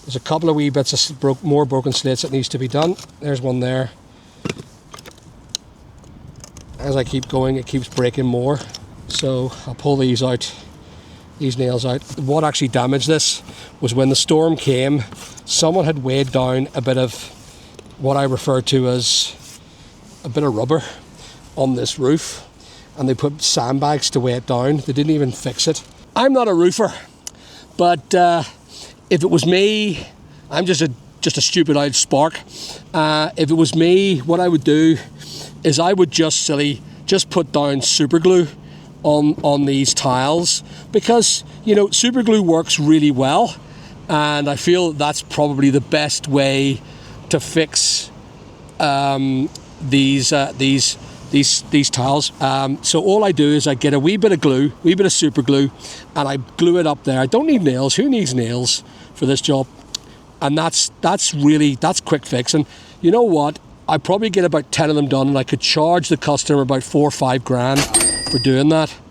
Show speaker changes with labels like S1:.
S1: There's a couple of wee bits of more broken slates that needs to be done. There's one there. As I keep going, it keeps breaking more. So I'll pull these out, these nails out. What actually damaged this was when the storm came, someone had weighed down a bit of what I refer to as a bit of rubber on this roof, and they put sandbags to weigh it down. They didn't even fix it. I'm not a roofer, but if it was me, I'm just a stupid eyed spark. If it was me, what I would do is I would just put down super glue on these tiles, because super glue works really well, and I feel that's probably the best way to fix these tiles. So all I do is I get a wee bit of glue, wee bit of super glue, and I glue it up there. I don't need nails. Who needs nails for this job? And that's quick fix. And you know what? I probably get about 10 of them done, and I could charge the customer about $4 or $5 grand for doing that.